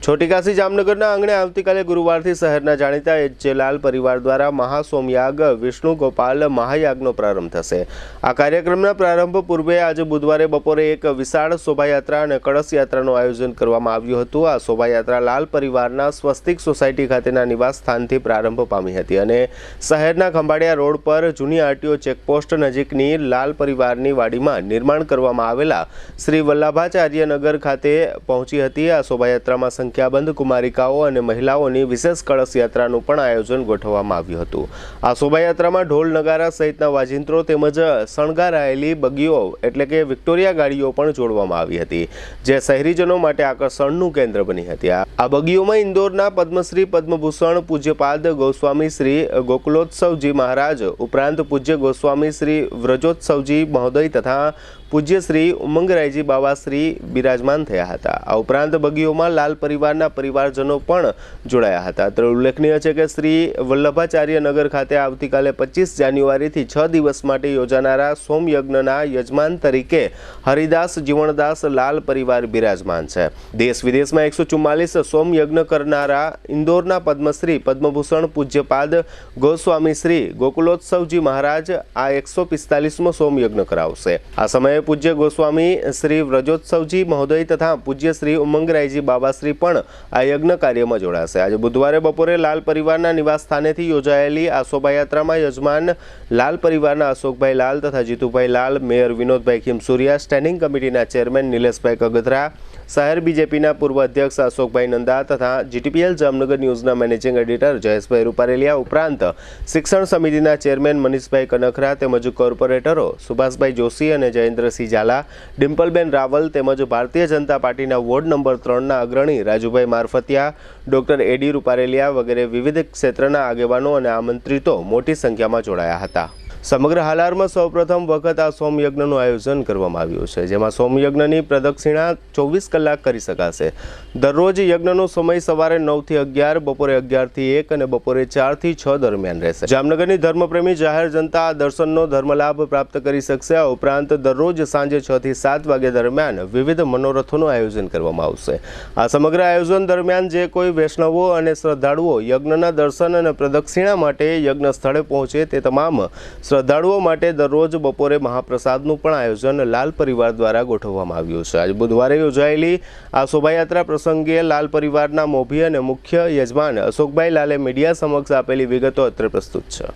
छोटी काशी जामनगरना आंगणे आवतीकाले गुरुवारथी शहेरना जाणीता एच.जे. लाल परिवार द्वारा महासोमयाग विष्णु गोपाल महायागनो प्रारंभ थशे। आ कार्यक्रमना प्रारंभ पूर्वे आज बुधवारे बपोरे एक विशाळ शोभायात्रा अने कळश यात्रानुं आयोजन करवामां आव्युं हतुं। आ शोभायात्रा लाल परिवारना स्वस्तिक सोसायटी खातेना निवास स्थानथी प्रारंभ पामी हती अने शहेरना खंभाळिया रोड पर जूनी आरटीओ चेकपोस्ट नजीकनी लाल परिवारनी वाडीमां निर्माण करवामां आवेला श्री वल्लभाचार्य नगर खाते पहोंची हती। आ शोभायात्रामां संख्याबंध कुमारिकाओं और महिलाओं विशेष कलश यात्रानुं पण आयोजन गोठववामां आव्युं हतुं। आ शोभायात्रामां ढोल नगारा सहितना वाजिंत्रो तेमज शणगारायेली बगीओ एटले के विक्टोरिया गाड़ीओ पण जोडवामां आवी हती, जे शहेरीजनो माटे आकर्षणनुं केन्द्र बनी हती। आ बगीओमां इंदोरना पद्मश्री पद्मभूषण पूज्यपाद गोस्वामी श्री गोकुलोत्सवजी महाराज उपरांत पूज्य गोस्वामी श्री व्रजोत्सवजी महोदय तथा पूज्य श्री उमंगरायजी बाबा श्री बिराजमान थया हता। आ उपरांत बगीओमां लाल परिवारना परिवारजनो पण जोड़ाया हता। तर उल्लेखनीय छे के श्री वल्लभाचार्य नगर खाते आवतीकाले 25 जान्युआरी थी 6 दिवस माटे योजानारा सोमयज्ञना यजमान तरीके हरिदास जीवनदास लाल परिवार बिराजमान छे। देश विदेश में 144 सोमयज्ञ करनारा इंदोरना पद्मश्री पद्मभूषण पूज्यपाद गोस्वामी श्री गोकुलोत्सवजी महाराज आ 145मो सोमयज्ञ करावशे। आ समये पूज्य गोस्वामी श्री व्रजोत्सवजी महोदय तथा पूज्य श्री उमंगरायजी बाबाश्री पण आ यज्ञ कार्य में जोड़ाशे। आज बुधवारे बपोरे लाल परिवारना निवास स्थानेथी योजायेली आ शोभायात्रामां यजमान लाल परिवारना अशोकभाई लाल तथा जीतुभाई लाल, मेयर विनोदभाई खीमसुरिया, स्टेन्डिंग कमिटीना चेरमेन निलेशभाई कगथरा, शहर बीजेपीना पूर्व अध्यक्ष अशोकभाई नंदा तथा जीटीपीएल जामनगर न्यूज़ना मैनेजिंग एडिटर जयेशभाई रूपारेलिया उपरांत शिक्षण समितिना चेरमेन मनीषभाई कनखरा तेमज कॉर्पोरेटरो सुभाषभाई जोशी और जयेन्द्रसिंह झाला, डिम्पलबेन रावल तेमज भारतीय जनता पार्टीना वोर्ड नंबर 3 ना अग्रणी राजूभाई मारफतिया, डॉक्टर एडी रूपारेलिया वगैरह विविध क्षेत्रना आगेवानो और आमंत्रितो मोटी संख्या में जोड़ाया हता। समग्र हालार में सौप्रथम वखत आ सोमयज्ञનું आयोजन કરવામાં આવ્યું છે, જેમાં સોમયજ્ઞની પ્રદક્ષિણા 24 કલાક કરી શકાશે। દરરોજ યજ્ઞનો સમય સવારે 9 થી 11, બપોરે 11 થી 1 અને બપોરે 4 થી 6 દરમિયાન રહેશે। જામનગરની ધર્મપ્રેમી જાહેર જનતા આ દર્શનનો ધર્મલાભ પ્રાપ્ત કરી શકશે। આ ઉપરાંત દરરોજ સાંજે 6 થી 7 વાગ્યા દરમિયાન વિવિધ મનોરથોનું આયોજન કરવામાં આવશે। આ સમગ્ર આયોજન દરમિયાન જે કોઈ વૈષ્ણવો અને શ્રદ્ધાળુઓ યજ્ઞના દર્શન અને પ્રદક્ષિણા માટે યજ્ઞ સ્થળે પહોંચે તે તમામ श्रद्धालुओं माटे दररोज बपोरे महाप्रसादनुं पण आयोजन लाल परिवार द्वारा गोठववामां आव्युं छे। आज बुधवारे योजायेली आ शोभायात्रा प्रसंगे लाल परिवारना मोभी अने मुख्य यजमान अशोकभाई लाले मीडिया समक्ष आपेली विगतो अत्रे प्रस्तुत छे।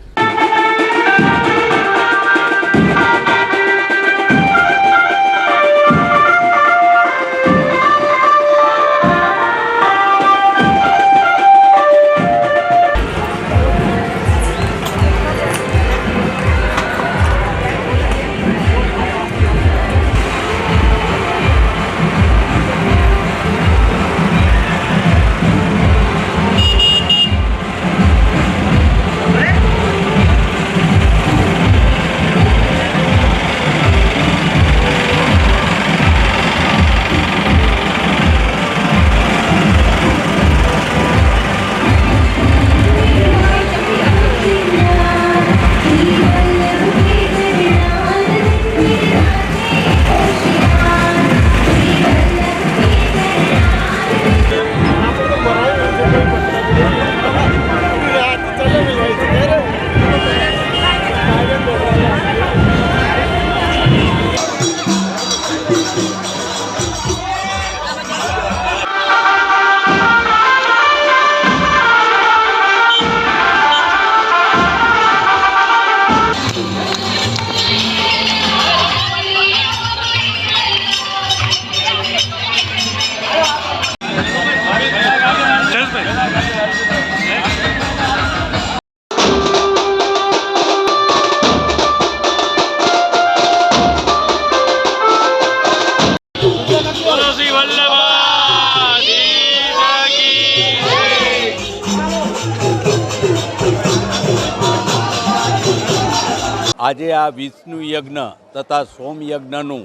આજે આ વિષ્ણુ યજ્ઞ તથા સોમ યજ્ઞનું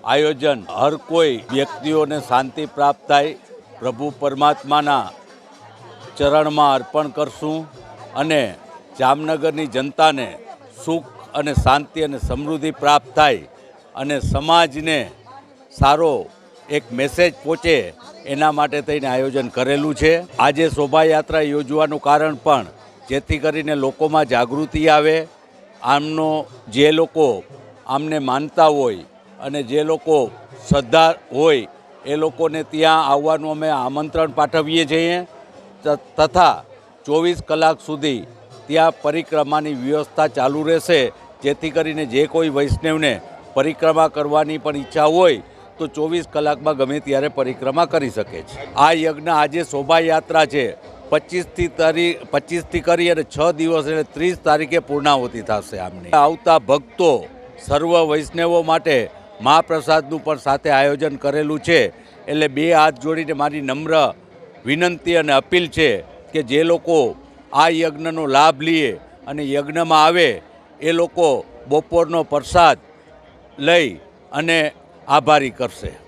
આયોજન હર કોઈ વ્યક્તિઓને શાંતિ પ્રાપ્ત થાય, પ્રભુ પરમાત્માના ચરણમાં અર્પણ કરશું અને જામનગરની જનતાને સુખ અને શાંતિ અને સમૃદ્ધિ પ્રાપ્ત થાય અને સમાજને સારો એક મેસેજ પહોંચે એના માટે થઈને આયોજન કરેલું છે. આજે શોભાયાત્રા યોજવાનું કારણ પણ જેથી કરીને લોકોમાં જાગૃતિ આવે. આમનો જે લોકો આમને માનતા હોય અને જે લોકો શ્રદ્ધા હોય એ લોકોને ત્યાં આવવાનું અમે આમંત્રણ પાઠવીએ છીએ તથા 24 કલાક સુધી ત્યાં પરિક્રમાની વ્યવસ્થા ચાલુ રહેશે, જેથી કરીને જે કોઈ વૈષ્ણવને પરિક્રમા કરવાની પણ ઈચ્છા હોય તો 24 કલાકમાં ગમે ત્યારે પરિક્રમા કરી શકે છે. આ યજ્ઞ આજે શોભાયાત્રા છે 25થી કરી અને 6 દિવસ એટલે 30 તારીખે પૂર્ણાહુતિ થશે. આમની આવતા ભક્તો સર્વ વૈષ્ણવો માટે મહાપ્રસાદનું પણ સાથે આયોજન કરેલું છે. એટલે 2 હાથ જોડીને મારી નમ્ર વિનંતી અને અપીલ છે કે જે લોકો આ યજ્ઞનો લાભ લે અને યજ્ઞમાં આવે એ લોકો બપોરનો પ્રસાદ લઈ અને આભારી કરશે.